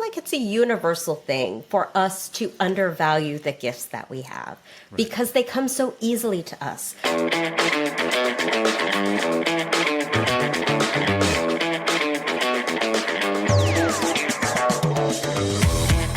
like it's a universal thing for us to undervalue the gifts that we have because they come so easily to us.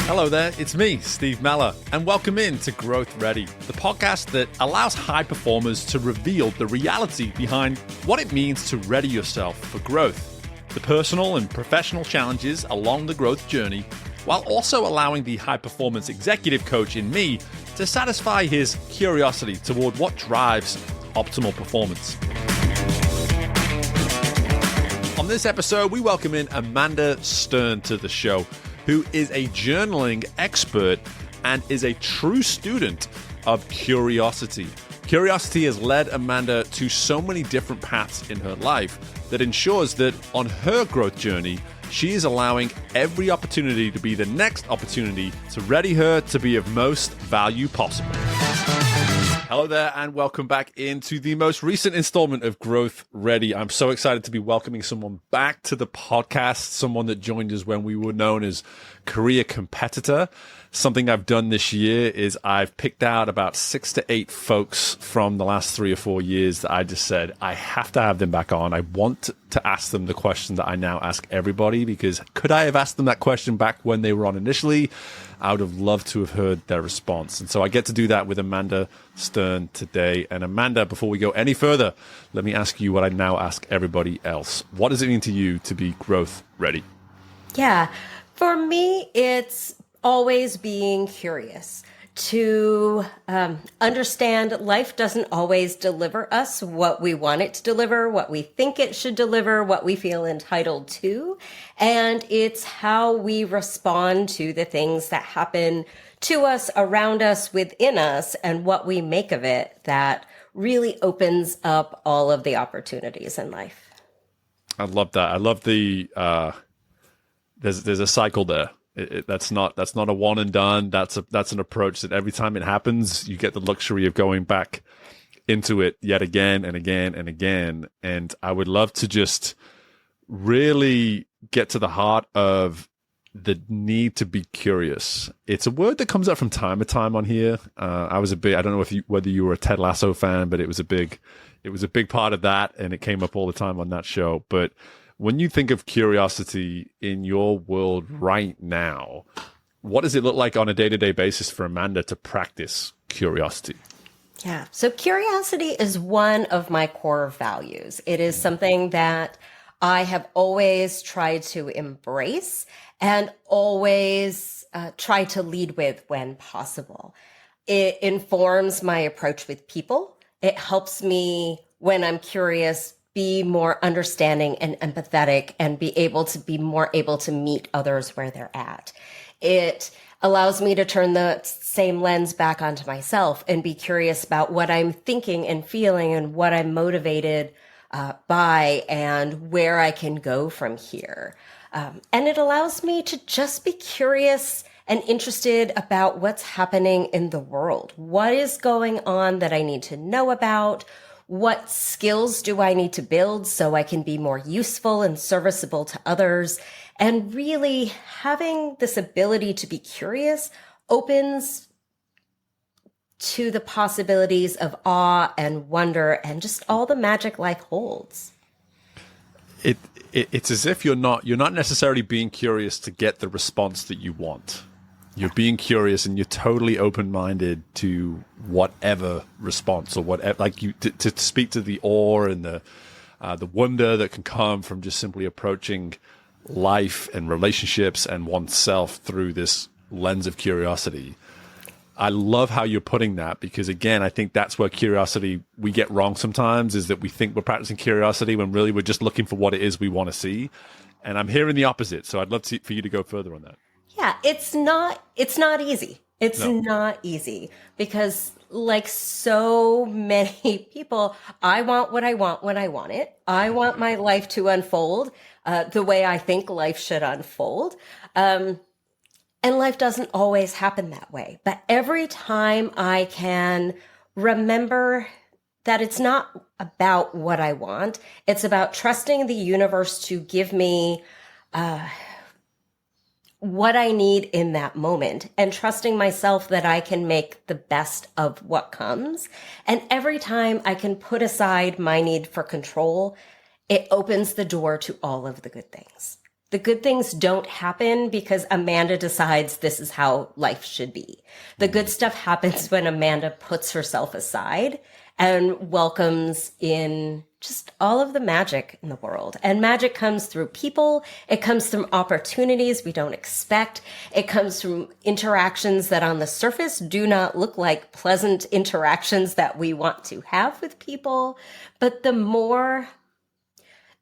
Hello there, it's me, Steve Meller, and welcome in to Growth Ready, the podcast that allows high performers to reveal the reality behind what it means to ready yourself for growth, the personal and professional challenges along the growth journey, while also allowing the high-performance executive coach in me to satisfy his curiosity toward what drives optimal performance. On this episode, we welcome in Amanda Stern to the show, who is a journaling expert and is a true student of curiosity. Curiosity has led Amanda to so many different paths in her life that ensures that on her growth journey, she is allowing every opportunity to be the next opportunity to ready her to be of most value possible. Hello there, and welcome back into the most recent installment of Growth Ready. I'm so excited to be welcoming someone back to the podcast, someone that joined us when we were known as Career Competitor. Something I've done this year is I've picked out about 6 to 8 folks from the last 3 or 4 years that I just said, I have to have them back on. I want to ask them the question that I now ask everybody, because could I have asked them that question back when they were on initially? I would have loved to have heard their response. And so I get to do that with Amanda Stern today. And Amanda, before we go any further, let me ask you what I now ask everybody else. What does it mean to you to be growth ready? Yeah, for me, it's always being curious to understand life doesn't always deliver us what we want it to deliver, what we think it should deliver, what we feel entitled to. And it's how we respond to the things that happen to us, around us, within us, and what we make of it that really opens up all of the opportunities in life. I love that. I love the, there's a cycle there. That's not a one and done. That's an approach that every time it happens, you get the luxury of going back into it yet again and again and again. And I would love to just really get to the heart of the need to be curious. It's a word that comes up from time to time on here. I don't know whether you were a Ted Lasso fan, but it was a big part of that, and it came up all the time on that show. But when you think of curiosity in your world right now, what does it look like on a day-to-day basis for Amanda to practice curiosity? Yeah. So curiosity is one of my core values. It is something that I have always tried to embrace and always try to lead with when possible. It informs my approach with people. It helps me, when I'm curious, be more understanding and empathetic and be more able to meet others where they're at. It allows me to turn the same lens back onto myself and be curious about what I'm thinking and feeling and what I'm motivated by and where I can go from here. And it allows me to just be curious and interested about what's happening in the world. What is going on that I need to know about? What skills do I need to build so I can be more useful and serviceable to others? And really having this ability to be curious opens to the possibilities of awe and wonder and just all the magic life holds. It's as if you're not necessarily being curious to get the response that you want. You're being curious and you're totally open-minded to whatever response or whatever, like to speak to the awe and the wonder that can come from just simply approaching life and relationships and oneself through this lens of curiosity. I love how you're putting that, because again, I think that's where curiosity we get wrong sometimes, is that we think we're practicing curiosity when really we're just looking for what it is we want to see. And I'm hearing the opposite. So I'd love for you to go further on that. Yeah, it's not easy. It's not easy because, like so many people, I want what I want when I want it. I want my life to unfold the way I think life should unfold. And life doesn't always happen that way. But every time I can remember that it's not about what I want, it's about trusting the universe to give me what I need in that moment and trusting myself that I can make the best of what comes. And every time I can put aside my need for control, it opens the door to all of the good things. The good things don't happen because Amanda decides this is how life should be. The good stuff happens when Amanda puts herself aside and welcomes in just all of the magic in the world. And magic comes through people. It comes from opportunities we don't expect. It comes from interactions that on the surface do not look like pleasant interactions that we want to have with people. But the more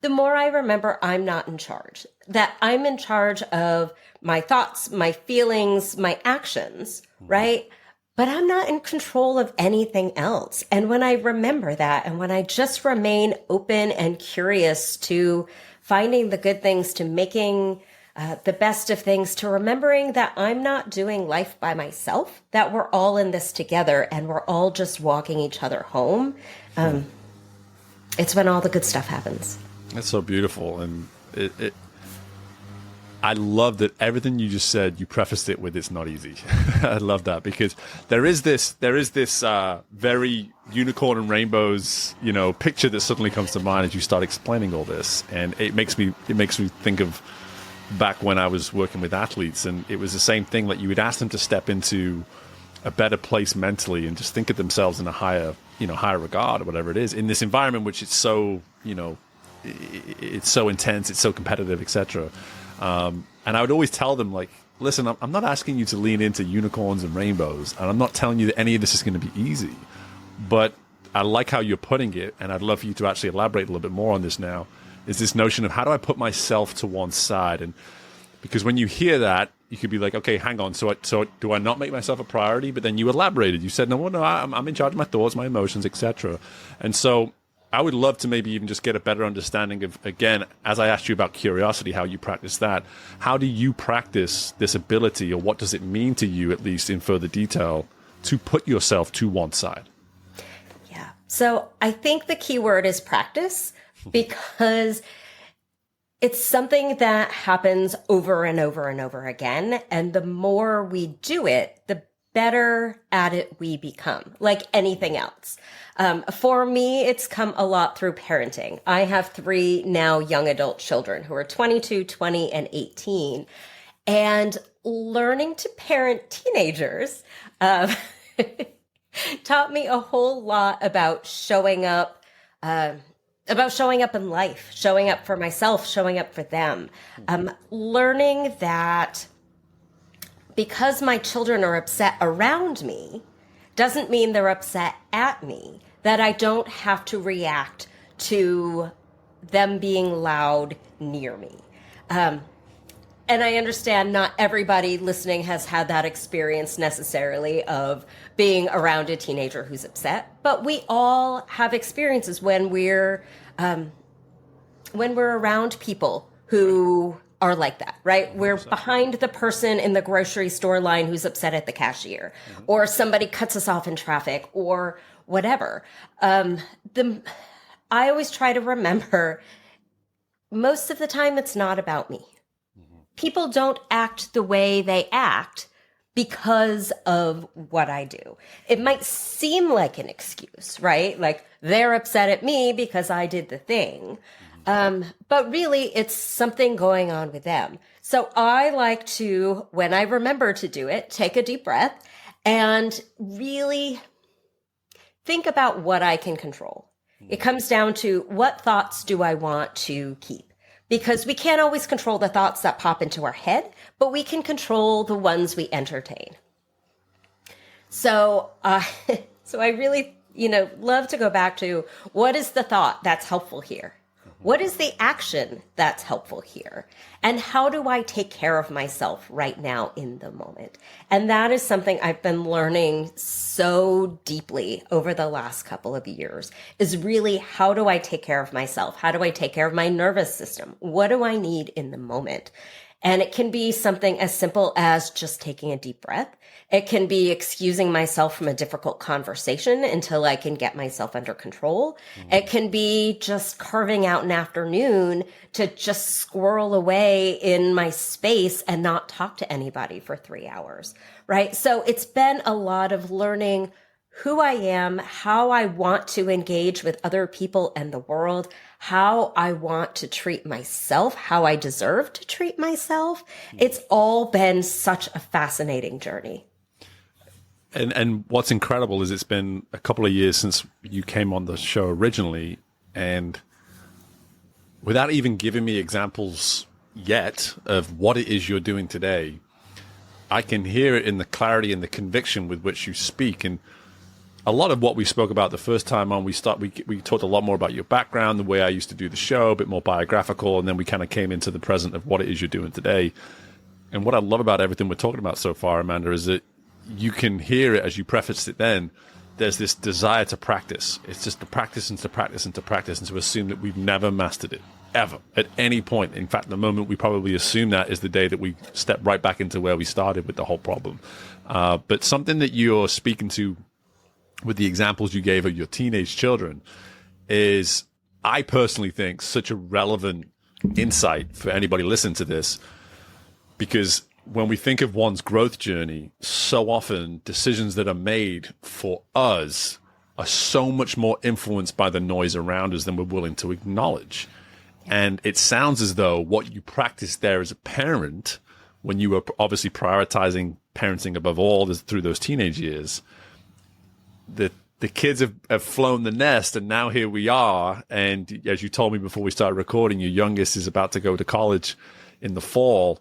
I remember I'm not in charge, that I'm in charge of my thoughts, my feelings, my actions, right? But I'm not in control of anything else. And when I remember that, and when I just remain open and curious to finding the good things, to making the best of things, to remembering that I'm not doing life by myself, that we're all in this together and we're all just walking each other home, it's when all the good stuff happens. That's so beautiful. And I love that everything you just said, you prefaced it with "it's not easy." I love that, because there is this very unicorn and rainbows, picture that suddenly comes to mind as you start explaining all this, and it makes me think of back when I was working with athletes, and it was the same thing. Like, you would ask them to step into a better place mentally and just think of themselves in a higher regard, or whatever it is, in this environment which is so it's so intense, it's so competitive, etc. And I would always tell them, like, listen, I'm not asking you to lean into unicorns and rainbows, and I'm not telling you that any of this is going to be easy, but I like how you're putting it, and I'd love for you to actually elaborate a little bit more on this now, is this notion of how do I put myself to one side? And because when you hear that, you could be like, okay, hang on, so do I not make myself a priority? But then you elaborated. You said, no, I'm in charge of my thoughts, my emotions, etc. And so I would love to maybe even just get a better understanding of, again, as I asked you about curiosity, how you practice that. How do you practice this ability, or what does it mean to you, at least in further detail, to put yourself to one side? Yeah. So I think the key word is practice, because it's something that happens over and over and over again. And the more we do it, the better at it we become, like anything else. For me, it's come a lot through parenting. I have 3 now young adult children who are 22, 20, and 18. And learning to parent teenagers taught me a whole lot about showing up in life, showing up for myself, showing up for them. Learning that because my children are upset around me doesn't mean they're upset at me, that I don't have to react to them being loud near me. And I understand not everybody listening has had that experience necessarily of being around a teenager who's upset, but we all have experiences when we're around people who are like that, right? We're behind the person in the grocery store line who's upset at the cashier, or somebody cuts us off in traffic, or whatever. I always try to remember, most of the time it's not about me. People don't act the way they act because of what I do. It might seem like an excuse, right? Like, they're upset at me because I did the thing. But really, it's something going on with them. So I like to, when I remember to do it, take a deep breath and really think about what I can control. It comes down to, what thoughts do I want to keep? Because we can't always control the thoughts that pop into our head, but we can control the ones we entertain. So I really, love to go back to, what is the thought that's helpful here? What is the action that's helpful here? And how do I take care of myself right now in the moment? And that is something I've been learning so deeply over the last couple of years, is really, how do I take care of myself? How do I take care of my nervous system? What do I need in the moment? And it can be something as simple as just taking a deep breath. It can be excusing myself from a difficult conversation until I can get myself under control. It can be just carving out an afternoon to just squirrel away in my space and not talk to anybody for 3 hours, right? So it's been a lot of learning who I am, how I want to engage with other people and the world, how I want to treat myself, how I deserve to treat myself. It's all been such a fascinating journey. And what's incredible is it's been a couple of years since you came on the show originally, and without even giving me examples yet of what it is you're doing today, I can hear it in the clarity and the conviction with which you speak. And a lot of what we spoke about the first time on, we talked a lot more about your background, the way I used to do the show, a bit more biographical, and then we kind of came into the present of what it is you're doing today. And what I love about everything we're talking about so far, Amanda, is that you can hear it as you prefaced it then. There's this desire to practice. It's just to practice and to practice and to practice and to assume that we've never mastered it, ever, at any point. In fact, the moment we probably assume that is the day that we step right back into where we started with the whole problem. But something that you're speaking to with the examples you gave of your teenage children is, I personally think, such a relevant insight for anybody listening to this, because when we think of one's growth journey, so often decisions that are made for us are so much more influenced by the noise around us than we're willing to acknowledge. And it sounds as though what you practiced there as a parent, when you were obviously prioritizing parenting above all through those teenage years, the kids have flown the nest, and now here we are. And as you told me before we started recording, your youngest is about to go to college in the fall.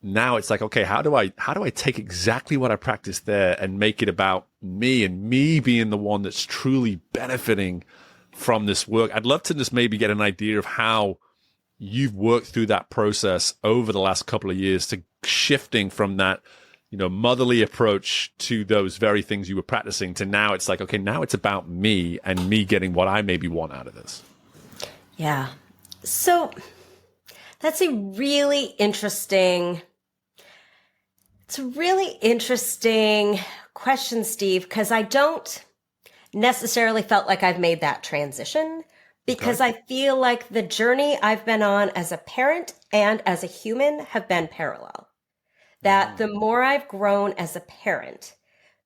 Now it's like, okay, how do I take exactly what I practiced there and make it about me and me being the one that's truly benefiting from this work? I'd love to just maybe get an idea of how you've worked through that process over the last couple of years to shifting from that, motherly approach to those very things you were practicing to now it's like, okay, now it's about me and me getting what I maybe want out of this. Yeah. So that's a really interesting question, Steve, because I don't necessarily felt like I've made that transition, because I feel like the journey I've been on as a parent and as a human have been parallel. That the more I've grown as a parent,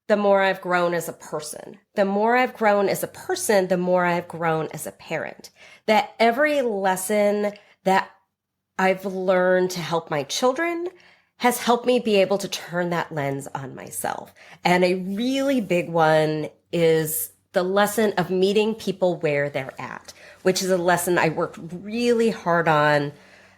the more I've grown as a person. The more I've grown as a person, the more I've grown as a parent. That every lesson that I've learned to help my children has helped me be able to turn that lens on myself. And a really big one is the lesson of meeting people where they're at, which is a lesson I worked really hard on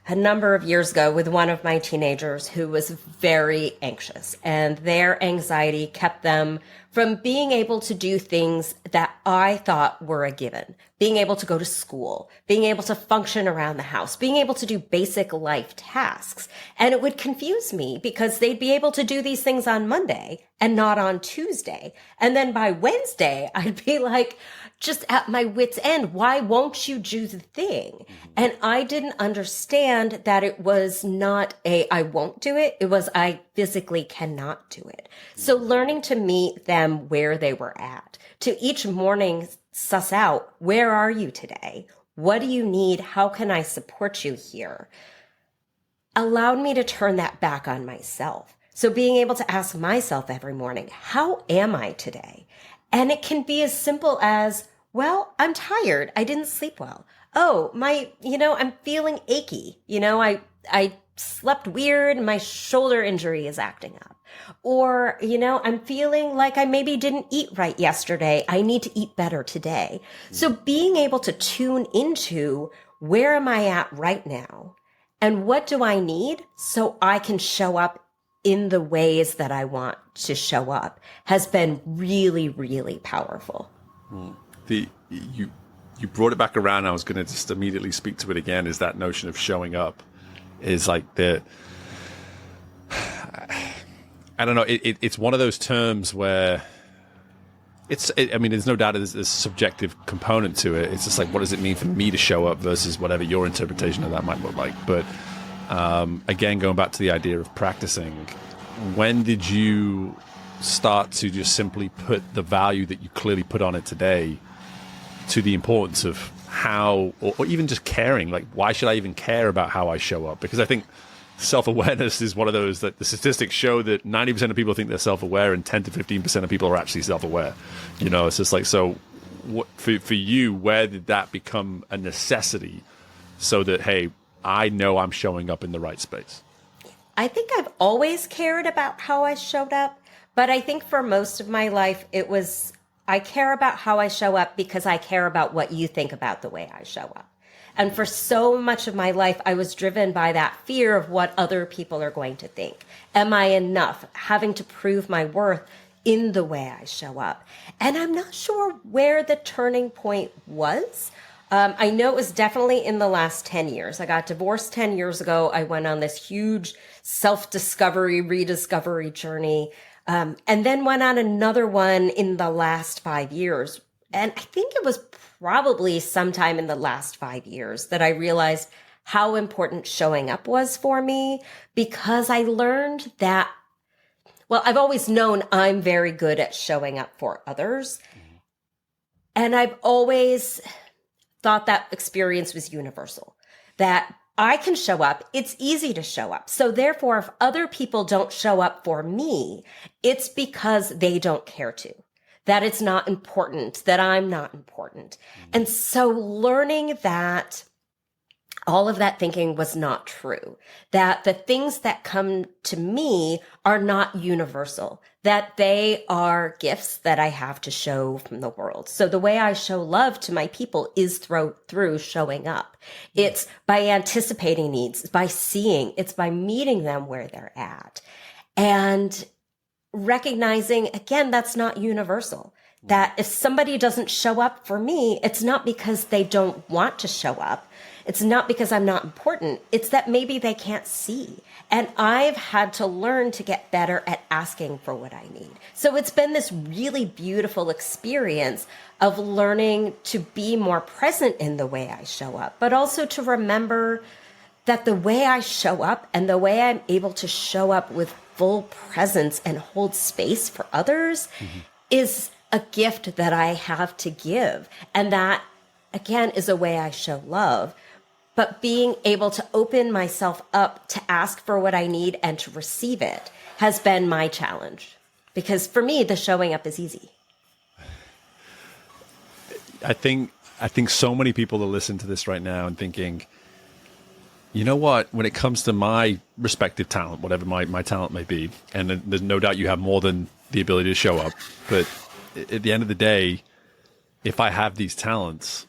a number of years ago with one of my teenagers who was very anxious, and their anxiety kept them from being able to do things that I thought were a given. Being able to go to school, being able to function around the house, being able to do basic life tasks. And it would confuse me because they'd be able to do these things on Monday and not on Tuesday. And then by Wednesday, I'd be like, just at my wit's end, why won't you do the thing? And I didn't understand that it was not I won't do it. It was I physically cannot do it. So learning to meet them where they were at, to each morning suss out, where are you today? What do you need? How can I support you here? Allowed me to turn that back on myself. So being able to ask myself every morning, how am I today? And it can be as simple as, well, I'm tired. I didn't sleep well. Oh, I'm feeling achy. I slept weird. My shoulder injury is acting up. Or, I'm feeling like I maybe didn't eat right yesterday. I need to eat better today. So being able to tune into where am I at right now and what do I need so I can show up in the ways that I want to show up has been really, really powerful. You brought it back around. I was going to just immediately speak to it again. Is that notion of showing up is like I don't know. It's one of those terms where there's no doubt there's a subjective component to it. It's just like, what does it mean for me to show up versus whatever your interpretation of that might look like? But Again, going back to the idea of practicing, when did you start to just simply put the value that you clearly put on it today to the importance of how, or even just caring, like, why should I even care about how I show up? Because I think self-awareness is one of those that the statistics show that 90% of people think they're self-aware and 10 to 15% of people are actually self-aware. It's just like, so what, for you, where did that become a necessity so that, hey, I know I'm showing up in the right space? I think I've always cared about how I showed up, but I think for most of my life, it was, I care about how I show up because I care about what you think about the way I show up. And for so much of my life, I was driven by that fear of what other people are going to think. Am I enough? Having to prove my worth in the way I show up. And I'm not sure where the turning point was. I know it was definitely in the last 10 years. I got divorced 10 years ago. I went on this huge self-discovery, rediscovery journey, and then went on another one in the last 5 years. And I think it was probably sometime in the last 5 years that I realized how important showing up was for me, because I learned that, well, I've always known I'm very good at showing up for others. And I've always thought that experience was universal, that I can show up. It's easy to show up. So therefore, if other people don't show up for me, it's because they don't care to, that it's not important, that I'm not important. And so learning that all of that thinking was not true, that the things that come to me are not universal, that they are gifts that I have to show from the world. So the way I show love to my people is through showing up. It's by anticipating needs, it's by seeing, it's by meeting them where they're at. And recognizing, again, that's not universal. That if somebody doesn't show up for me, it's not because they don't want to show up. It's not because I'm not important. It's that maybe they can't see. And I've had to learn to get better at asking for what I need. So it's been this really beautiful experience of learning to be more present in the way I show up, but also to remember that the way I show up and the way I'm able to show up with full presence and hold space for others is a gift that I have to give. And that, again, is a way I show love. But being able to open myself up to ask for what I need and to receive it has been my challenge. Because for me, the showing up is easy. I think so many people are listening to this right now and thinking, you know what, when it comes to my respective talent, whatever my talent may be, and there's no doubt you have more than the ability to show up, but at the end of the day, if I have these talents,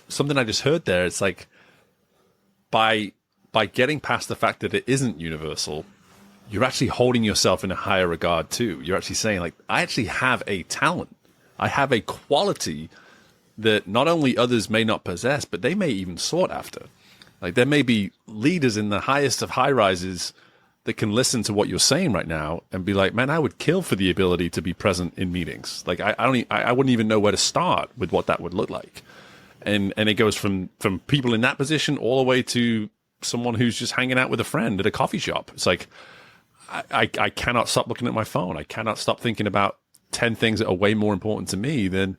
something I just heard there, it's like by getting past the fact that it isn't universal, you're actually holding yourself in a higher regard too. You're actually saying, like, I actually have a talent. I have a quality that not only others may not possess, but they may even sought after. Like, there may be leaders in the highest of high rises that can listen to what you're saying right now and be like, man, I would kill for the ability to be present in meetings. Like, I wouldn't even know where to start with what that would look like. And it goes from people in that position all the way to someone who's just hanging out with a friend at a coffee shop. It's like, I cannot stop looking at my phone. I cannot stop thinking about 10 things that are way more important to me than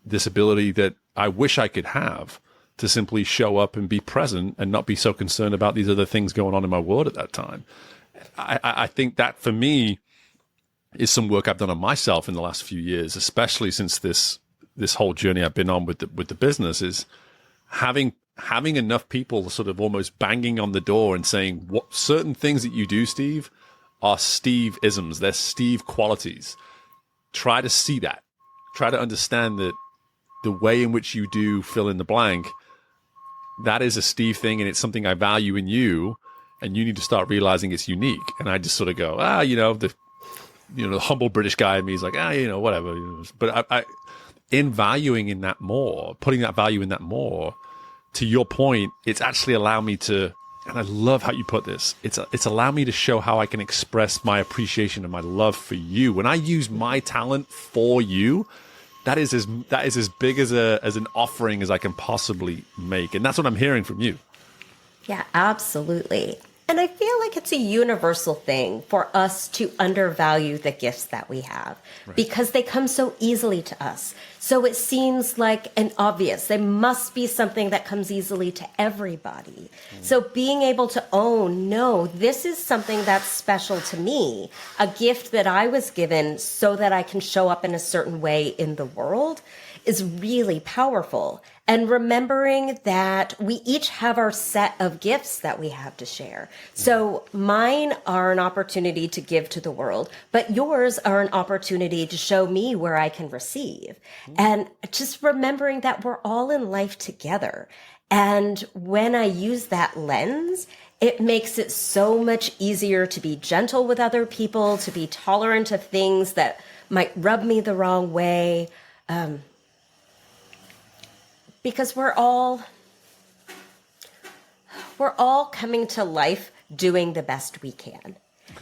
this ability that I wish I could have to simply show up and be present and not be so concerned about these other things going on in my world at that time. I think that for me is some work I've done on myself in the last few years, especially since this whole journey I've been on with the business, is having enough people sort of almost banging on the door and saying, what certain things that you do, Steve, are Steve-isms. They're Steve qualities. Try to see that. Try to understand that the way in which you do fill in the blank, that is a Steve thing, and it's something I value in you, and you need to start realizing it's unique. And I just sort of go, the humble British guy in me is like, whatever. But I in valuing in that more, putting that value in that more, to your point, it's actually allowed me to, and I love how you put this, it's allowed me to show how I can express my appreciation and my love for you. When I use my talent for you, that is as big as an offering as I can possibly make. And that's what I'm hearing from you. Yeah, absolutely. And I feel like it's a universal thing for us to undervalue the gifts that we have because they come so easily to us. So it seems like an obvious. They must be something that comes easily to everybody. So being able to own, no, this is something that's special to me, a gift that I was given so that I can show up in a certain way in the world is really powerful. And remembering that we each have our set of gifts that we have to share. So mine are an opportunity to give to the world, but yours are an opportunity to show me where I can receive. And just remembering that we're all in life together. And when I use that lens, it makes it so much easier to be gentle with other people, to be tolerant of things that might rub me the wrong way. Because we're all coming to life doing the best we can.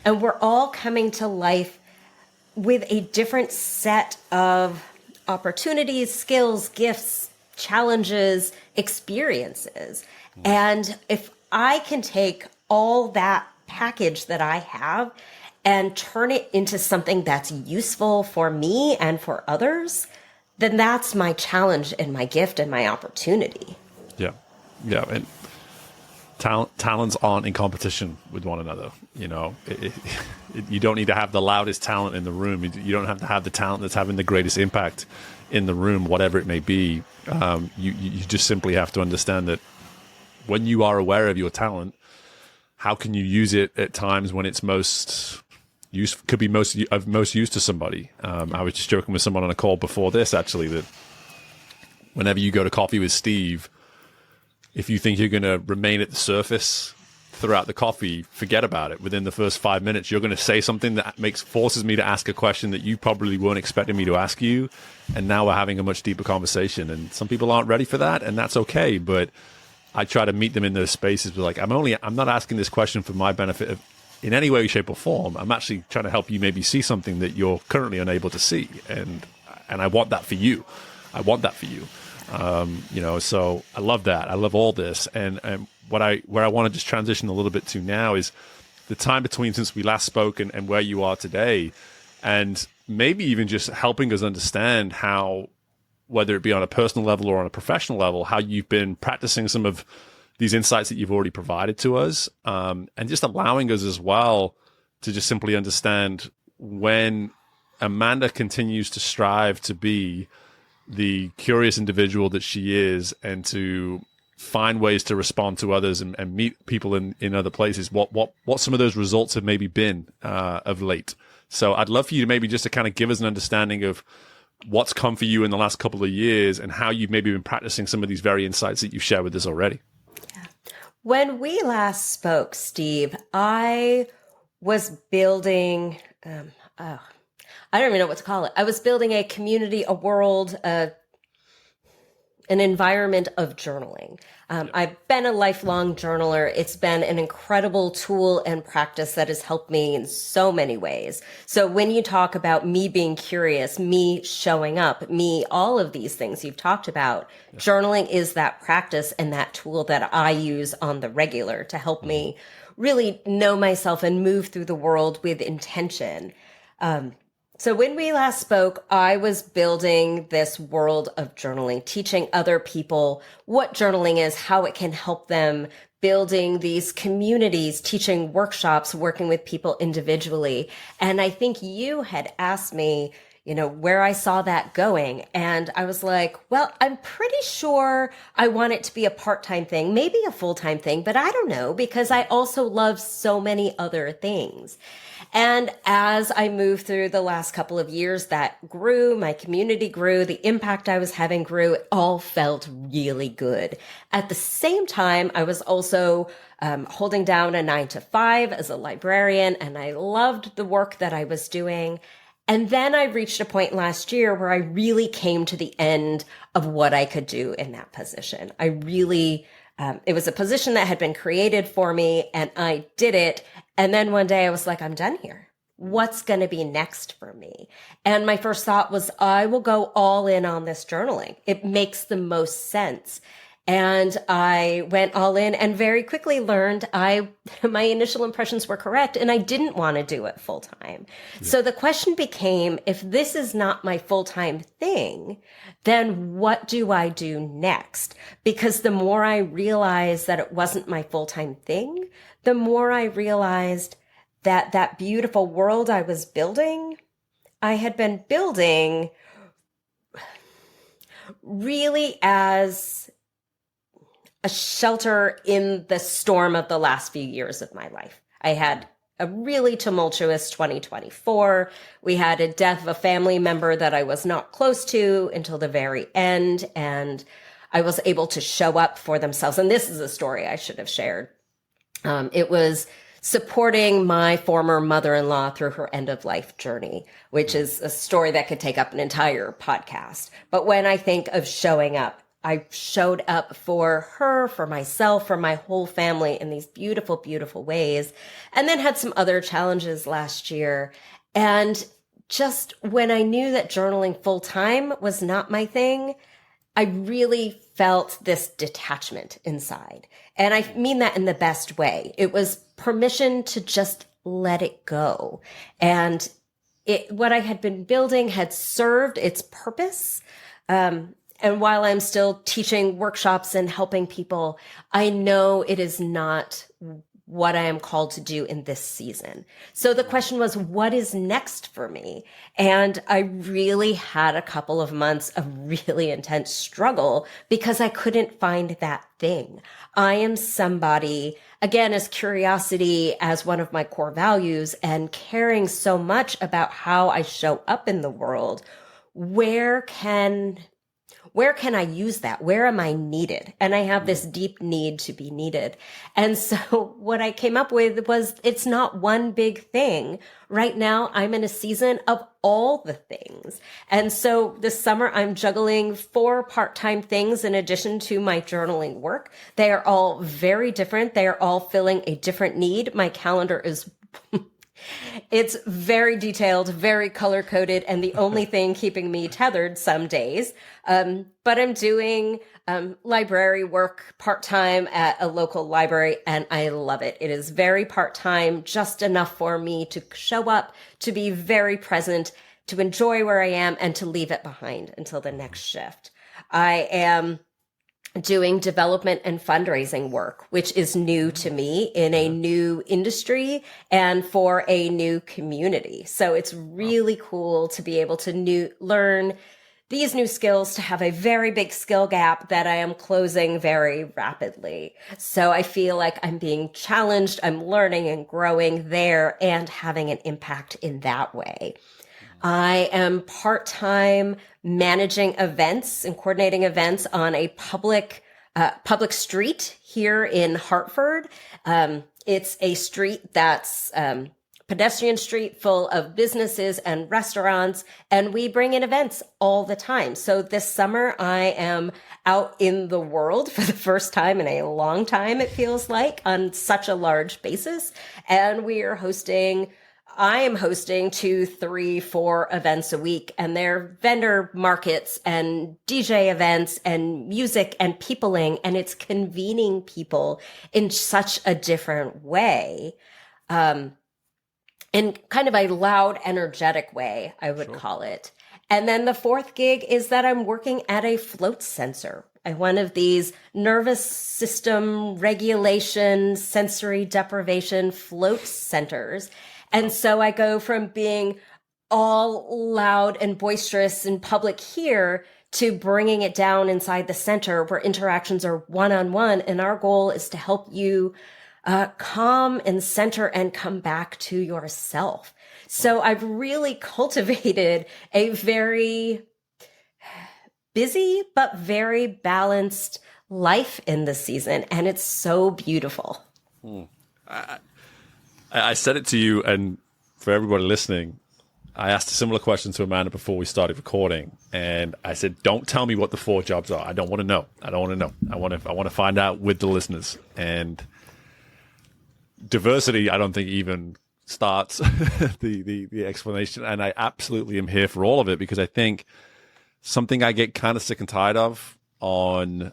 And we're all coming to life with a different set of opportunities, skills, gifts, challenges, experiences. And if I can take all that package that I have and turn it into something that's useful for me and for others, then that's my challenge and my gift and my opportunity. Yeah. Yeah. And talents aren't in competition with one another. You know, you don't need to have the loudest talent in the room. You don't have to have the talent that's having the greatest impact in the room, whatever it may be. You just simply have to understand that when you are aware of your talent, how can you use it at times when it's most could be most use to somebody. I was just joking with someone on a call before this, actually, that whenever you go to coffee with Steve, if you think you're going to remain at the surface throughout the coffee, forget about it. Within the first 5 minutes, you're going to say something that forces me to ask a question that you probably weren't expecting me to ask you. And now we're having a much deeper conversation. And some people aren't ready for that, and that's okay. But I try to meet them in those spaces with, like, I'm not asking this question for my benefit in any way, shape, or form. I'm actually trying to help you maybe see something that you're currently unable to see, and I want that for you. I want that for you. So I love that. I love all this, and where I want to just transition a little bit to now is the time between since we last spoke and where you are today, and maybe even just helping us understand how, whether it be on a personal level or on a professional level, how you've been practicing some of these insights that you've already provided to us, and just allowing us as well to just simply understand when Amanda continues to strive to be the curious individual that she is and to find ways to respond to others and meet people in other places, what some of those results have maybe been of late. So I'd love for you to maybe just to kind of give us an understanding of what's come for you in the last couple of years and how you've maybe been practicing some of these very insights that you've shared with us already. When we last spoke, Steve, I was building, I don't even know what to call it. I was building a community, a world, an environment of journaling. I've been a lifelong journaler. It's been an incredible tool and practice that has helped me in so many ways. So when you talk about me being curious, me showing up, me, all of these things you've talked about, journaling is that practice and that tool that I use on the regular to help me really know myself and move through the world with intention. So when we last spoke, I was building this world of journaling, teaching other people what journaling is, how it can help them, building these communities, teaching workshops, working with people individually. And I think you had asked me, where I saw that going. And I was like, well, I'm pretty sure I want it to be a part-time thing, maybe a full-time thing, but I don't know, because I also love so many other things. And as I moved through the last couple of years, that grew, my community grew, the impact I was having grew, it all felt really good. At the same time, I was also holding down a 9-to-5 as a librarian, and I loved the work that I was doing. And then I reached a point last year where I really came to the end of what I could do in that position. I really, it was a position that had been created for me, and I did it. And then one day I was like, I'm done here. What's going to be next for me? And my first thought was, I will go all in on this journaling. It makes the most sense. And I went all in and very quickly learned my initial impressions were correct and I didn't want to do it full time. Yeah. So the question became, if this is not my full-time thing, then what do I do next? Because the more I realized that it wasn't my full-time thing, the more I realized that that beautiful world I was building, I had been building really as a shelter in the storm of the last few years of my life. I had a really tumultuous 2024. We had a death of a family member that I was not close to until the very end, and I was able to show up for themselves. And this is a story I should have shared. It was supporting my former mother-in-law through her end-of-life journey, which is a story that could take up an entire podcast. But when I think of showing up, I showed up for her, for myself, for my whole family in these beautiful, beautiful ways, and then had some other challenges last year. And just when I knew that journaling full-time was not my thing, I really felt this detachment inside. And I mean that in the best way. It was permission to just let it go. And what I had been building had served its purpose. And while I'm still teaching workshops and helping people, I know it is not what I am called to do in this season. So the question was, what is next for me? And I really had a couple of months of really intense struggle because I couldn't find that thing. I am somebody, again, as curiosity as one of my core values and caring so much about how I show up in the world. Where can I use that? Where am I needed? And I have this deep need to be needed. And so what I came up with was, it's not one big thing. Right now, I'm in a season of all the things. And so this summer, I'm juggling 4 part-time things in addition to my journaling work. They are all very different. They are all filling a different need. My calendar is it's very detailed, very color coded, and the only thing keeping me tethered some days. But I'm doing library work part-time at a local library, and I love it. It is very part-time, just enough for me to show up, to be very present, to enjoy where I am, and to leave it behind until the next shift. I am doing development and fundraising work, which is new to me in a new industry and for a new community. So it's really cool to be able to learn these new skills, to have a very big skill gap that I am closing very rapidly. So I feel like I'm being challenged, I'm learning and growing there and having an impact in that way. I am part-time managing events and coordinating events on a public street here in Hartford. It's a street that's pedestrian street full of businesses and restaurants, and we bring in events all the time. So this summer, I am out in the world for the first time in a long time, it feels like, on such a large basis. And I am hosting 2, 3, 4 events a week, and they're vendor markets and DJ events and music and peopling, and it's convening people in such a different way. In kind of a loud, energetic way, I would call it. And then the 4th gig is that I'm working at a float sensor, one of these nervous system regulation, sensory deprivation float centers. And so I go from being all loud and boisterous in public here to bringing it down inside the center where interactions are one-on-one. And our goal is to help you calm and center and come back to yourself. So I've really cultivated a very busy but very balanced life in this season, and it's so beautiful. I said it to you, and for everybody listening, I asked a similar question to Amanda before we started recording, and I said, "Don't tell me what the 4 jobs are. I don't want to know. I don't want to know. I want to find out with the listeners." And diversity, I don't think even starts the explanation, and I absolutely am here for all of it, because I think something I get kind of sick and tired of on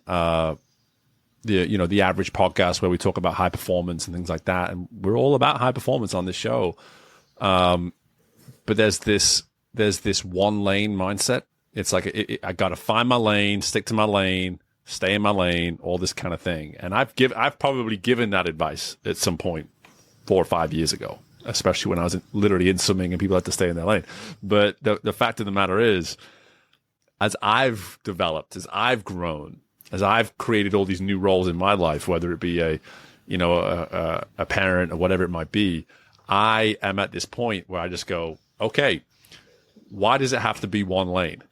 the average podcast where we talk about high performance and things like that. And we're all about high performance on this show. But there's this one lane mindset. It's like, I got to find my lane, stick to my lane, stay in my lane, all this kind of thing. And I've probably given that advice at some point 4 or 5 years ago, especially when I was literally in swimming and people had to stay in their lane. But the fact of the matter is, as I've developed, as I've grown, as I've created all these new roles in my life, whether it be a parent or whatever it might be, I am at this point where I just go, okay, why does it have to be one lane?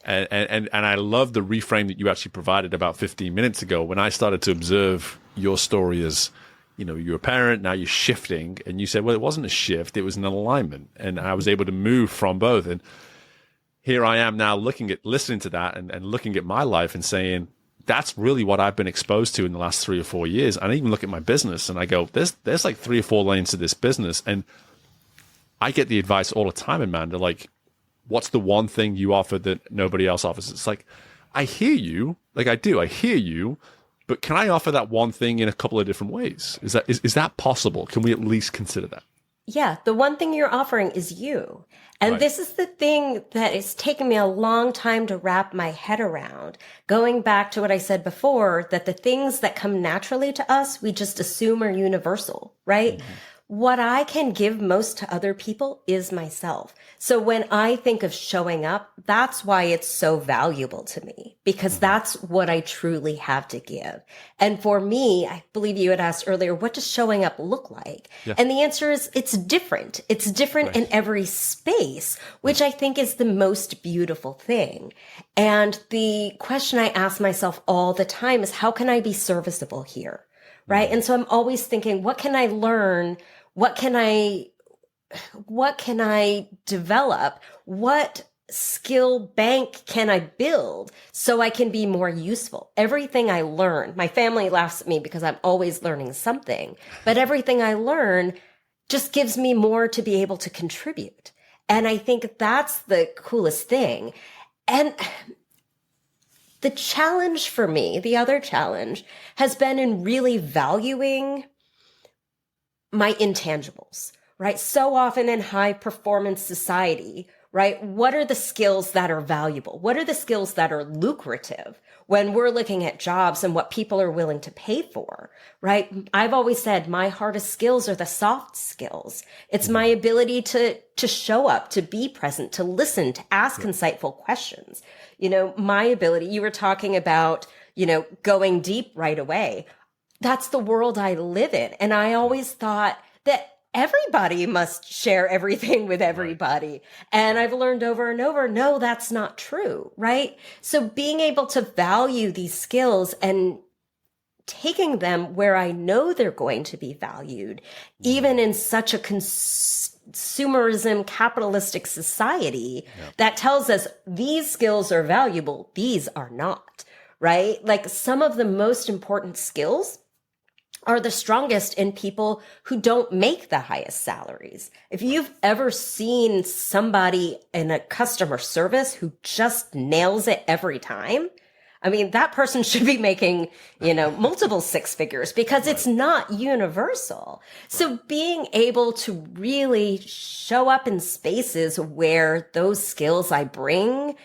And I love the reframe that you actually provided about 15 minutes ago when I started to observe your story as, you're a parent, now you're shifting, and you said, well, it wasn't a shift, it was an alignment. And I was able to move from both. And here I am now listening to that and looking at my life and saying, that's really what I've been exposed to in the last 3 or 4 years. And I even look at my business and I go, there's like 3 or 4 lanes to this business. And I get the advice all the time, Amanda, like, what's the one thing you offer that nobody else offers? It's like, I hear you, like I hear you, but can I offer that one thing in a couple of different ways? Is that possible? Can we at least consider that? Yeah, the one thing you're offering is you. And Right. This is the thing that it's taken me a long time to wrap my head around. Going back to what I said before, that the things that come naturally to us, we just assume are universal, right? Mm-hmm. What I can give most to other people is myself. So when I think of showing up, that's why it's so valuable to me, because that's what I truly have to give. And for me, I believe you had asked earlier, what does showing up look like? Yeah. And the answer is it's different. It's different right. in every space, which I think is the most beautiful thing. And the question I ask myself all the time is, how can I be serviceable here? Right. And so I'm always thinking, what can I learn? What can I develop? What skill bank can I build so I can be more useful? Everything I learn, my family laughs at me because I'm always learning something, but everything I learn just gives me more to be able to contribute. And I think that's the coolest thing. And the challenge for me, the other challenge, has been in really valuing my intangibles, right? So often in high performance society, right? What are the skills that are valuable? What are the skills that are lucrative when we're looking at jobs and what people are willing to pay for, right? I've always said my hardest skills are the soft skills. It's my ability to show up, to be present, to listen, to ask insightful questions. My ability, you were talking about, going deep right away. That's the world I live in. And I always thought that everybody must share everything with everybody. Right. And I've learned over and over, no, that's not true, right? So being able to value these skills and taking them where I know they're going to be valued, even in such a consumerism, capitalistic society that tells us these skills are valuable, these are not, right? Like some of the most important skills are the strongest in people who don't make the highest salaries. If you've ever seen somebody in a customer service who just nails it every time, I mean, that person should be making, multiple 6 figures because it's not universal. So being able to really show up in spaces where those skills I bring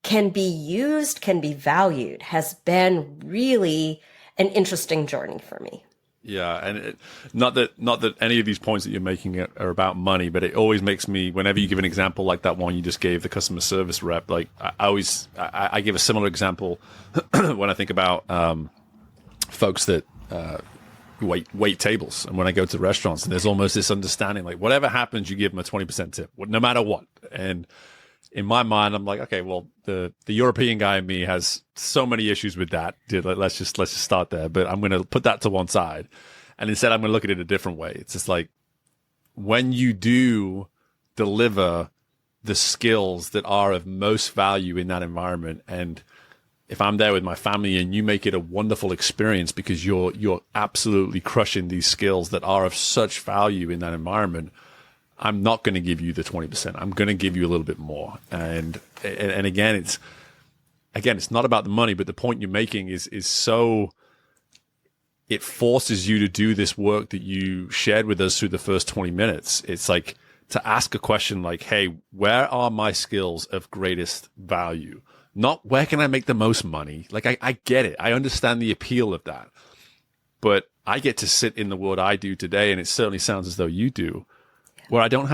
can be used, can be valued, has been really an interesting journey for me. Yeah, and not that any of these points that you're making are about money, but it always makes me, whenever you give an example like that one you just gave, the customer service rep, like I give a similar example when I think about folks that wait tables, and when I go to restaurants, and there's almost this understanding, like whatever happens, you give them a 20% tip, no matter what. And in my mind, I'm like, okay, well, the European guy in me has so many issues with that. Dude, let's just start there. But I'm going to put that to one side, and instead, I'm going to look at it a different way. It's just like when you do deliver the skills that are of most value in that environment, and if I'm there with my family and you make it a wonderful experience because you're absolutely crushing these skills that are of such value in that environment, I'm not going to give you the 20%. I'm going to give you a little bit more. And again, it's not about the money, but the point you're making is so it forces you to do this work that you shared with us through the first 20 minutes. It's like to ask a question like, hey, where are my skills of greatest value? Not where can I make the most money? Like, I get it. I understand the appeal of that. But I get to sit in the world I do today, and it certainly sounds as though you do, where I don't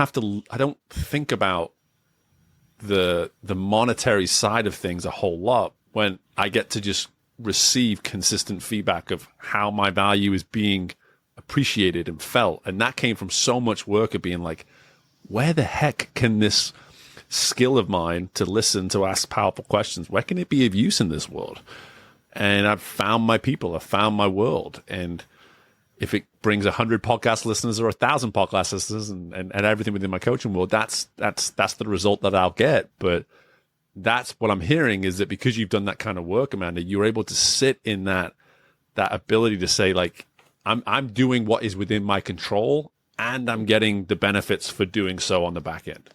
think about the monetary side of things a whole lot when I get to just receive consistent feedback of how my value is being appreciated and felt. And that came from so much work of being like, where the heck can this skill of mine to listen, to ask powerful questions, where can it be of use in this world? And I've found my people, I've found my world. And if it brings 100 podcast listeners or 1,000 podcast listeners and everything within my coaching world, that's the result that I'll get. But that's what I'm hearing, is that because you've done that kind of work, Amanda, you're able to sit in that ability to say, like, I'm doing what is within my control, and I'm getting the benefits for doing so on the back end.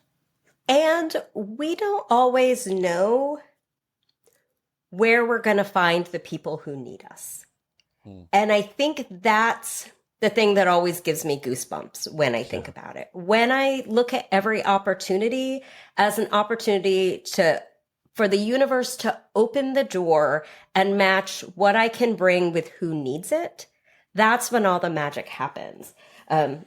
And we don't always know where we're going to find the people who need us. And I think that's the thing that always gives me goosebumps when I think about it. When I look at every opportunity as an opportunity for the universe to open the door and match what I can bring with who needs it, that's when all the magic happens.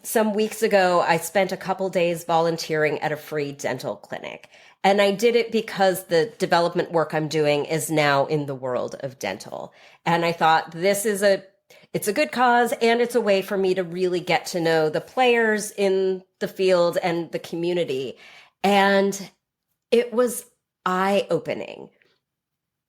Some weeks ago, I spent a couple days volunteering at a free dental clinic. And I did it because the development work I'm doing is now in the world of dental. And I thought it's a good cause, and it's a way for me to really get to know the players in the field and the community. And it was eye-opening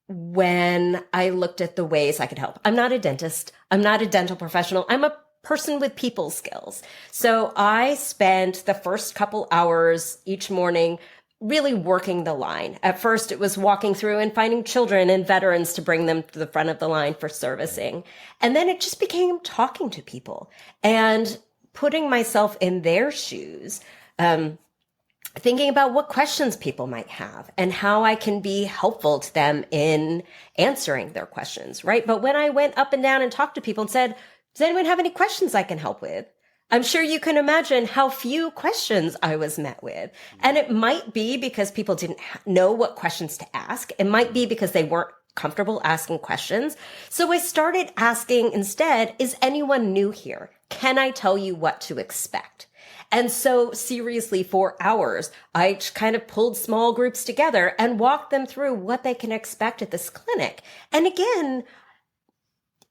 when I looked at the ways I could help. I'm not a dentist. I'm not a dental professional. I'm a person with people skills. So I spent the first couple hours each morning really working the line. At first, it was walking through and finding children and veterans to bring them to the front of the line for servicing. And then it just became talking to people and putting myself in their shoes, thinking about what questions people might have and how I can be helpful to them in answering their questions, right? But when I went up and down and talked to people and said, does anyone have any questions I can help with? I'm sure you can imagine how few questions I was met with. And it might be because people didn't know what questions to ask. It might be because they weren't comfortable asking questions. So I started asking instead, is anyone new here? Can I tell you what to expect? And so seriously, for hours, I kind of pulled small groups together and walked them through what they can expect at this clinic. And again,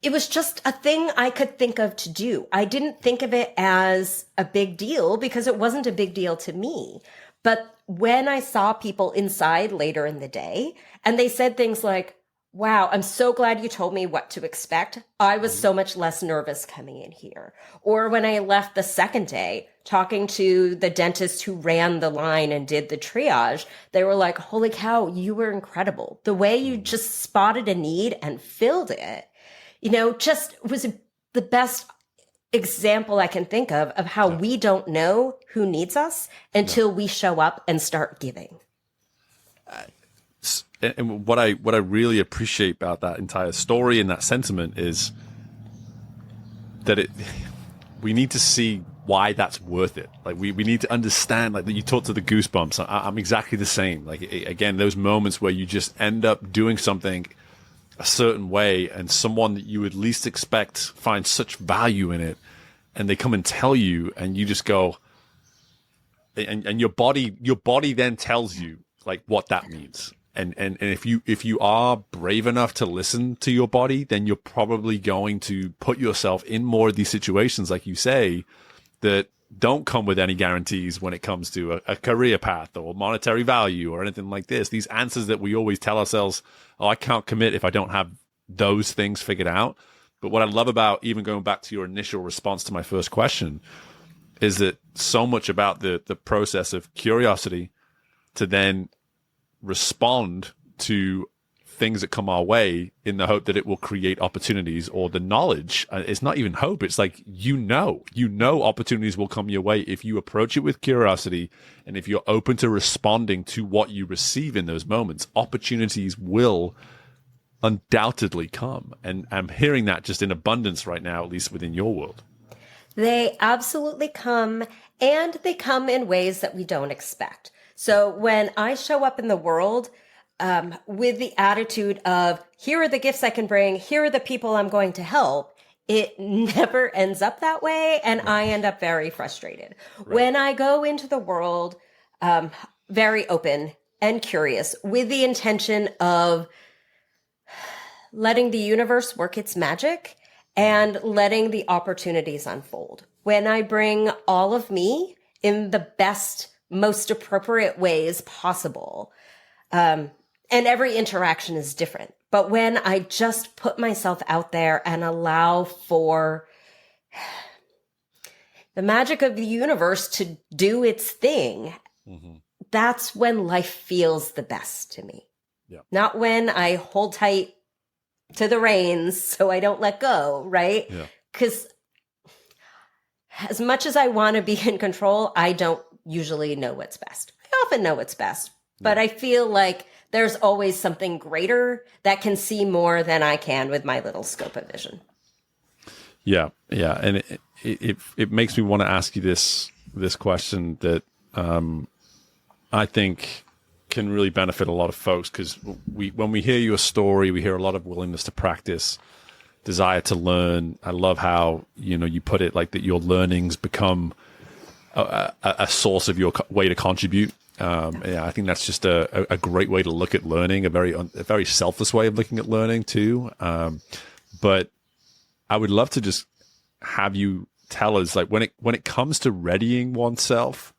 it was just a thing I could think of to do. I didn't think of it as a big deal because it wasn't a big deal to me. But when I saw people inside later in the day and they said things like, wow, I'm so glad you told me what to expect. I was so much less nervous coming in here. Or when I left the second day, talking to the dentist who ran the line and did the triage, they were like, holy cow, you were incredible. The way you just spotted a need and filled it, just was the best example I can think of how we don't know who needs us until we show up and start giving. And what I really appreciate about that entire story and that sentiment is that we need to see why that's worth it. Like we need to understand, like that you talked to the goosebumps. I'm exactly the same. Like again, those moments where you just end up doing something a certain way and someone that you would least expect finds such value in it, and they come and tell you, and you just go, and your body then tells you like what that means. And if you are brave enough to listen to your body, then you're probably going to put yourself in more of these situations, like you say, that don't come with any guarantees when it comes to a career path or monetary value or anything like this. These answers that we always tell ourselves, oh, I can't commit if I don't have those things figured out. But what I love about, even going back to your initial response to my first question, is that so much about the process of curiosity to then respond to things that come our way in the hope that it will create opportunities, or the knowledge. It's not even hope. It's like, opportunities will come your way if you approach it with curiosity. And if you're open to responding to what you receive in those moments, opportunities will undoubtedly come. And I'm hearing that just in abundance right now, at least within your world. They absolutely come, and they come in ways that we don't expect. So when I show up in the world with the attitude of, here are the gifts I can bring, here are the people I'm going to help, it never ends up that way, and I end up very frustrated. Right. When I go into the world very open and curious with the intention of letting the universe work its magic and letting the opportunities unfold. When I bring all of me in the best, most appropriate ways possible, and every interaction is different. But when I just put myself out there and allow for the magic of the universe to do its thing, that's when life feels the best to me. Yeah. Not when I hold tight to the reins so I don't let go, right? Because as much as I want to be in control, I don't usually know what's best. I often know what's best, but I feel like there's always something greater that can see more than I can with my little scope of vision. Yeah. And it makes me want to ask you this question that I think can really benefit a lot of folks, because when we hear your story, we hear a lot of willingness to practice, desire to learn. I love how you put it like that. Your learnings become a source of your way to contribute. I think that's just a great way to look at learning, a very selfless way of looking at learning too. But I would love to just have you tell us, like, when it comes to readying oneself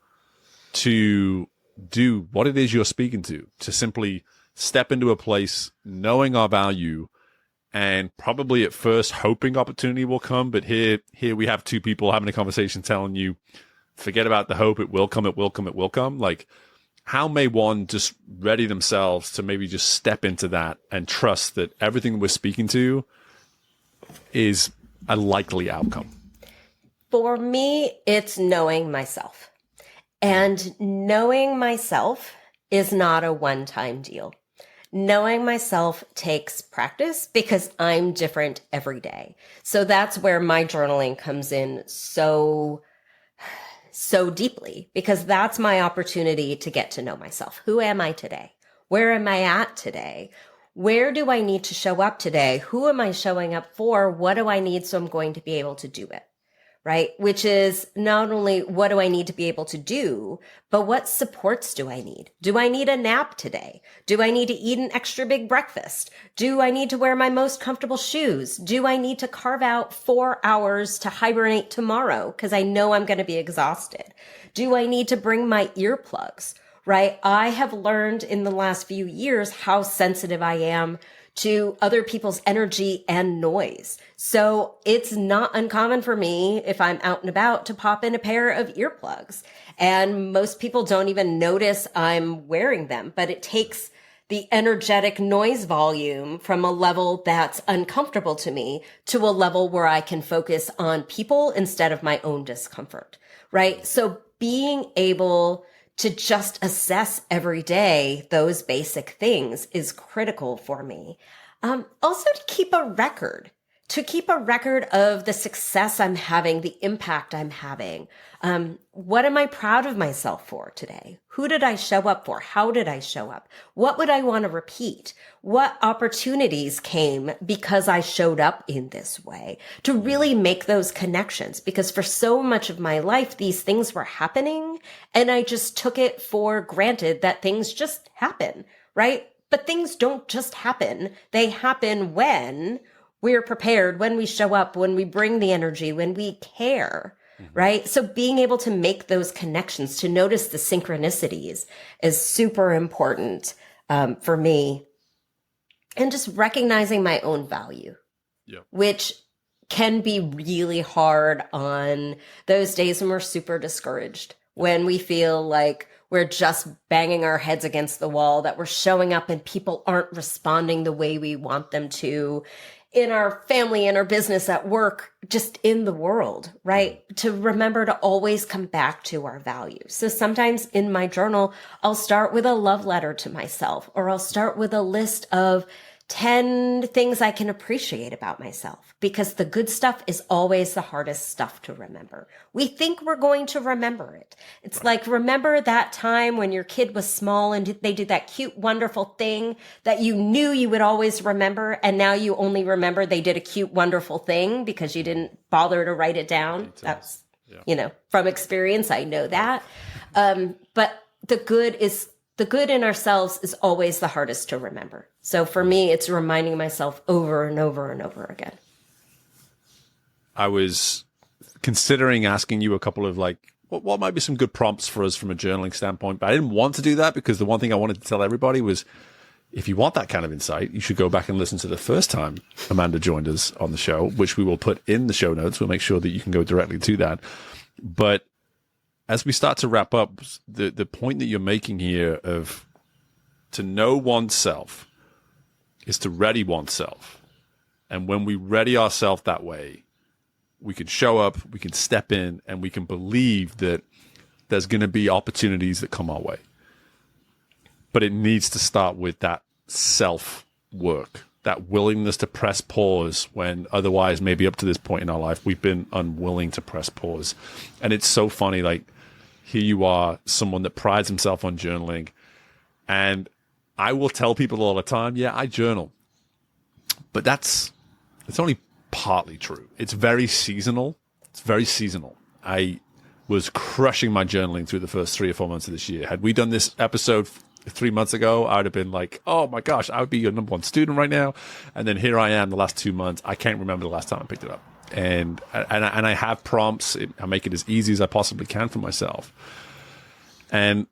to do what it is you're speaking to simply step into a place knowing our value and probably at first hoping opportunity will come. But here we have two people having a conversation telling you, forget about the hope, it will come, it will come, it will come. Like, how may one just ready themselves to maybe just step into that and trust that everything we're speaking to is a likely outcome? For me, it's knowing myself. And knowing myself is not a one-time deal. Knowing myself takes practice because I'm different every day. So that's where my journaling comes in so deeply, because that's my opportunity to get to know myself. Who am I today? Where am I at today? Where do I need to show up today? Who am I showing up for? What do I need so I'm going to be able to do it? Right? Which is not only what do I need to be able to do, but what supports do I need? Do I need a nap today? Do I need to eat an extra big breakfast? Do I need to wear my most comfortable shoes? Do I need to carve out 4 hours to hibernate tomorrow because I know I'm going to be exhausted? Do I need to bring my earplugs? Right? I have learned in the last few years how sensitive I am to other people's energy and noise. So it's not uncommon for me, if I'm out and about, to pop in a pair of earplugs. And most people don't even notice I'm wearing them, but it takes the energetic noise volume from a level that's uncomfortable to me to a level where I can focus on people instead of my own discomfort, right? So being able to just assess every day those basic things is critical for me. Also to keep a record of the success I'm having, the impact I'm having. What am I proud of myself for today? Who did I show up for? How did I show up? What would I want to repeat? What opportunities came because I showed up in this way? To really make those connections, because for so much of my life, these things were happening and I just took it for granted that things just happen, right? But things don't just happen. They happen when we're prepared, when we show up, when we bring the energy, when we care, right? So being able to make those connections, to notice the synchronicities is super important for me. And just recognizing my own value, which can be really hard on those days when we're super discouraged, when we feel like we're just banging our heads against the wall, that we're showing up and people aren't responding the way we want them to, in our family, in our business, at work, just in the world, right? To remember to always come back to our values. So sometimes in my journal, I'll start with a love letter to myself, or I'll start with a list of 10 things I can appreciate about myself, because the good stuff is always the hardest stuff to remember. We think we're going to remember it. It's like, remember that time when your kid was small and they did that cute, wonderful thing that you knew you would always remember. And now you only remember they did a cute, wonderful thing because you didn't bother to write it down. That's, from experience, I know that. But the good in ourselves is always the hardest to remember. So for me, it's reminding myself over and over and over again. I was considering asking you a couple of what might be some good prompts for us from a journaling standpoint, but I didn't want to do that because the one thing I wanted to tell everybody was, if you want that kind of insight, you should go back and listen to the first time Amanda joined us on the show, which we will put in the show notes. We'll make sure that you can go directly to that. But as we start to wrap up, the point that you're making here of to know oneself is to ready oneself. And when we ready ourselves that way, we can show up, we can step in, and we can believe that there's going to be opportunities that come our way. But it needs to start with that self-work, that willingness to press pause when otherwise maybe up to this point in our life, we've been unwilling to press pause. And it's so funny, here you are, someone that prides himself on journaling. And I will tell people all the time, yeah, I journal. But it's only partly true. It's very seasonal. I was crushing my journaling through the first 3 or 4 months of this year. Had we done this episode 3 months ago, I would have been like, oh my gosh, I would be your number one student right now. And then here I am the last 2 months. I can't remember the last time I picked it up. And I have prompts. I make it as easy as I possibly can for myself. And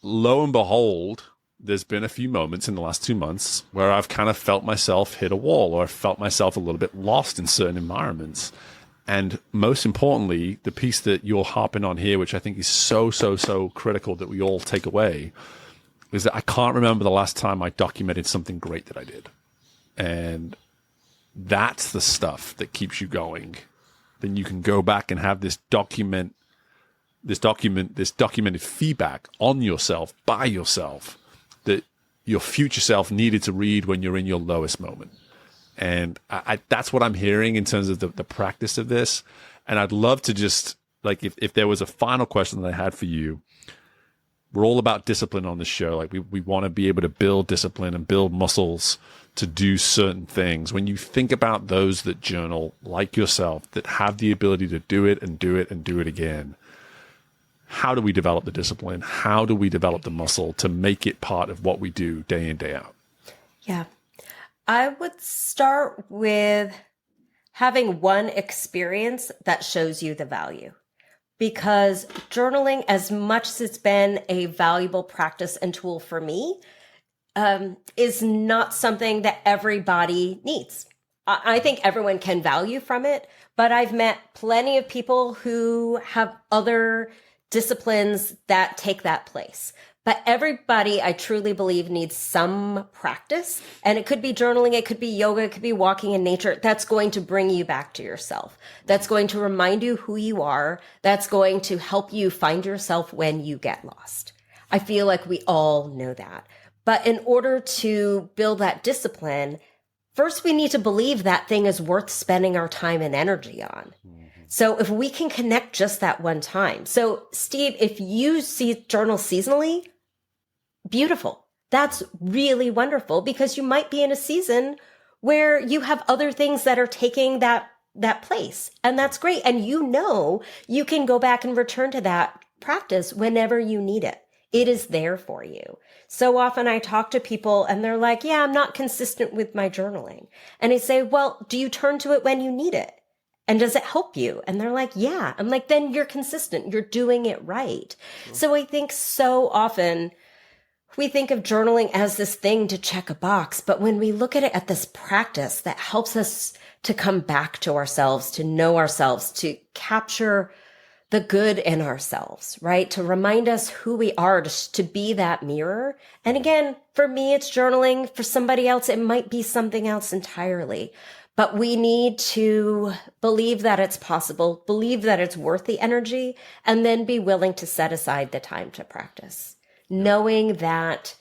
lo and behold, there's been a few moments in the last 2 months where I've kind of felt myself hit a wall, or I felt myself a little bit lost in certain environments. And most importantly, the piece that you're harping on here, which I think is so, so, so critical that we all take away, is that I can't remember the last time I documented something great that I did. And that's the stuff that keeps you going. Then you can go back and have this documented feedback on yourself, by yourself, that your future self needed to read when you're in your lowest moment. And that's what I'm hearing in terms of the practice of this. And I'd love to just, if there was a final question that I had for you, we're all about discipline on this show. We want to be able to build discipline and build muscles to do certain things. When you think about those that journal, like yourself, that have the ability to do it and do it and do it again, how do we develop the discipline? How do we develop the muscle to make it part of what we do day in, day out? Yeah. I would start with having one experience that shows you the value. Because journaling, as much as it's been a valuable practice and tool for me, is not something that everybody needs. I think everyone can value from it, but I've met plenty of people who have other disciplines that take that place. But everybody, I truly believe, needs some practice. And it could be journaling, it could be yoga, it could be walking in nature. That's going to bring you back to yourself. That's going to remind you who you are. That's going to help you find yourself when you get lost. I feel like we all know that. But in order to build that discipline, first we need to believe that thing is worth spending our time and energy on. So if we can connect just that one time. So Steve, if you journal seasonally, beautiful. That's really wonderful, because you might be in a season where you have other things that are taking that place. And that's great. And you can go back and return to that practice whenever you need it. It is there for you. So often I talk to people and they're like, yeah, I'm not consistent with my journaling. And I say, well, do you turn to it when you need it? And does it help you? And they're like, yeah. I'm like, then you're consistent. You're doing it right. Mm-hmm. So I think so often we think of journaling as this thing to check a box. But when we look at it at this practice that helps us to come back to ourselves, to know ourselves, to capture the good in ourselves, right? To remind us who we are, to be that mirror. And again, for me, it's journaling. For somebody else, it might be something else entirely. But we need to believe that it's possible, believe that it's worth the energy, and then be willing to set aside the time to practice. Knowing that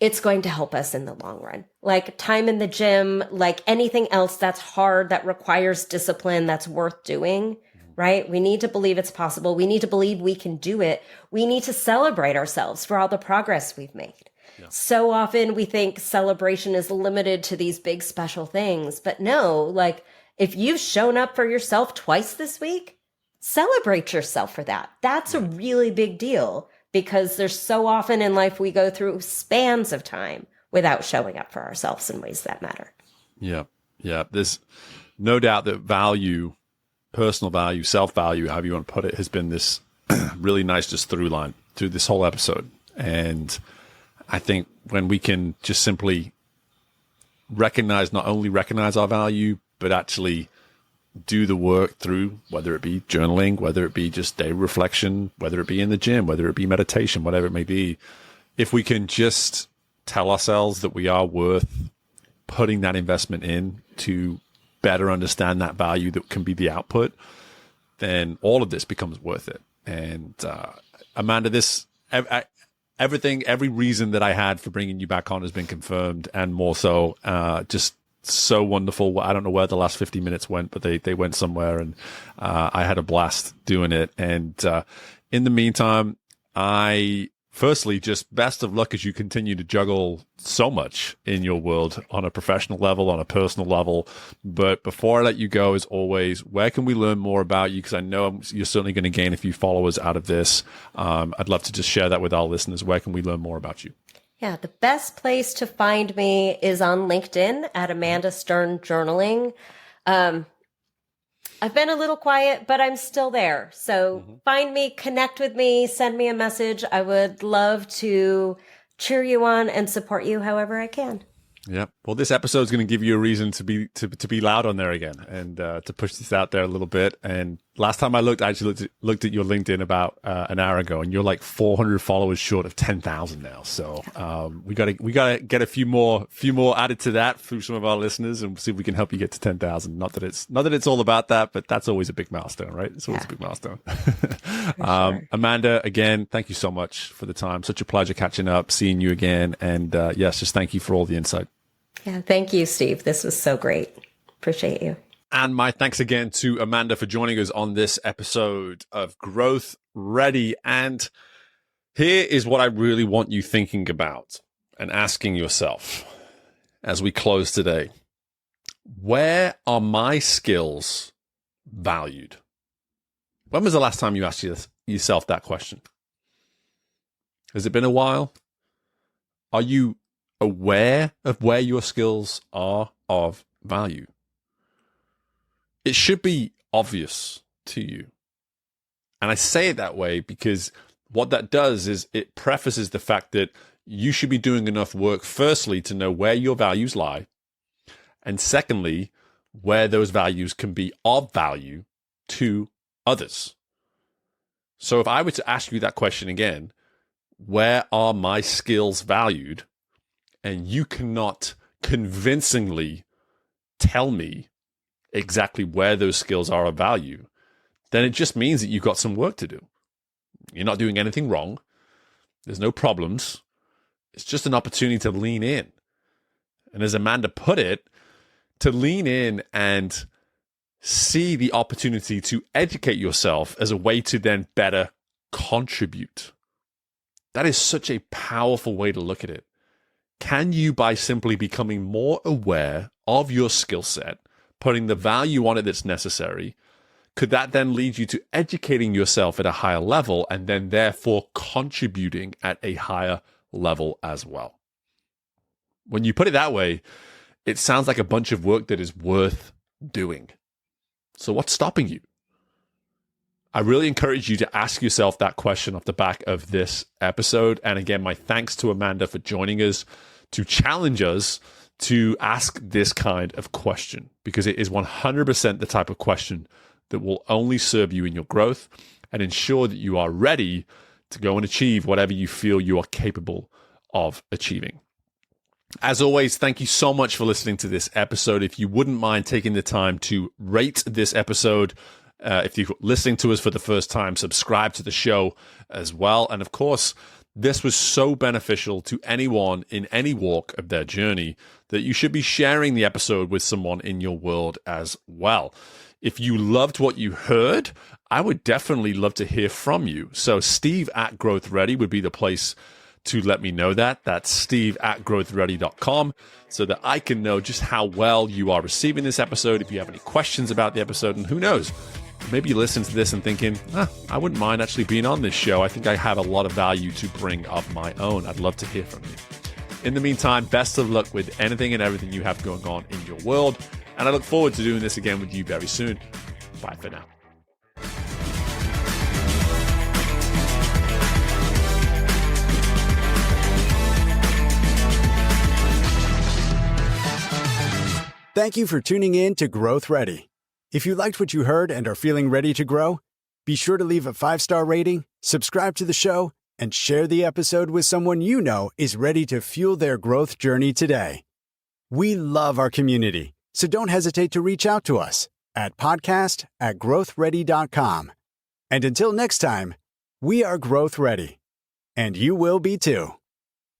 it's going to help us in the long run. Like time in the gym, like anything else that's hard, that requires discipline, that's worth doing, right? We need to believe it's possible. We need to believe we can do it. We need to celebrate ourselves for all the progress we've made. Yeah. So often we think celebration is limited to these big special things, but no, like if you've shown up for yourself twice this week, celebrate yourself for that. That's a really big deal. Because there's so often in life we go through spans of time without showing up for ourselves in ways that matter. Yeah. Yeah. There's no doubt that value, personal value, self-value, however you want to put it, has been this really nice just through line through this whole episode. And I think when we can just simply not only recognize our value, but actually do the work through, whether it be journaling, whether it be just day reflection, whether it be in the gym, whether it be meditation, whatever it may be, if we can just tell ourselves that we are worth putting that investment in to better understand that value that can be the output, then all of this becomes worth it. And Amanda, every reason that I had for bringing you back on has been confirmed, and more so. Just so wonderful. I don't know where the last 50 minutes went, but they went somewhere, and I had a blast doing it. And in the meantime, firstly, just best of luck as you continue to juggle so much in your world on a professional level, on a personal level. But before I let you go, as always, where can we learn more about you? Because I know you're certainly going to gain a few followers out of this. I'd love to just share that with our listeners. Where can we learn more about you? Yeah, the best place to find me is on LinkedIn at Amanda Stern Journaling. I've been a little quiet, but I'm still there. So find me, connect with me, send me a message. I would love to cheer you on and support you however I can. Yeah. Well, this episode is going to give you a reason to be loud on there again, and to push this out there a little bit. And last time I actually looked at your LinkedIn about an hour ago, and you're like 400 followers short of 10,000 now. So we gotta get a few more added to that through some of our listeners, and see if we can help you get to 10,000. Not that it's all about that, but that's always a big milestone, right? It's always a big milestone. Sure. Amanda, again, thank you so much for the time. Such a pleasure catching up, seeing you again, and yes, just thank you for all the insight. Yeah, thank you, Steve. This was so great. Appreciate you. And my thanks again to Amanda for joining us on this episode of Growth Ready. And here is what I really want you thinking about and asking yourself as we close today. Where are my skills valued? When was the last time you asked yourself that question? Has it been a while? Are you aware of where your skills are of value? It should be obvious to you. And I say it that way because what that does is it prefaces the fact that you should be doing enough work, firstly, to know where your values lie, and secondly, where those values can be of value to others. So if I were to ask you that question again, where are my skills valued? And you cannot convincingly tell me exactly where those skills are of value, then it just means that you've got some work to do. You're not doing anything wrong. There's no problems. It's just an opportunity to lean in. And as Amanda put it, to lean in and see the opportunity to educate yourself as a way to then better contribute. That is such a powerful way to look at it. Can you, by simply becoming more aware of your skill set, putting the value on it that's necessary, could that then lead you to educating yourself at a higher level and then therefore contributing at a higher level as well? When you put it that way, it sounds like a bunch of work that is worth doing. So what's stopping you? I really encourage you to ask yourself that question off the back of this episode. And again, my thanks to Amanda for joining us to challenge us to ask this kind of question, because it is 100% the type of question that will only serve you in your growth and ensure that you are ready to go and achieve whatever you feel you are capable of achieving. As always, thank you so much for listening to this episode. If you wouldn't mind taking the time to rate this episode, if you're listening to us for the first time, subscribe to the show as well. And of course, this was so beneficial to anyone in any walk of their journey that you should be sharing the episode with someone in your world as well. If you loved what you heard, I would definitely love to hear from you. So steve@growthready would be the place to let me know that. That's steve@growthready.com so that I can know just how well you are receiving this episode. If you have any questions about the episode, and who knows, maybe you listen to this and thinking, I wouldn't mind actually being on this show. I think I have a lot of value to bring of my own. I'd love to hear from you. In the meantime, best of luck with anything and everything you have going on in your world. And I look forward to doing this again with you very soon. Bye for now. Thank you for tuning in to Growth Ready. If you liked what you heard and are feeling ready to grow, be sure to leave a 5-star rating, subscribe to the show, and share the episode with someone you know is ready to fuel their growth journey today. We love our community, so don't hesitate to reach out to us at podcast@growthready.com. And until next time, we are Growth Ready, and you will be too.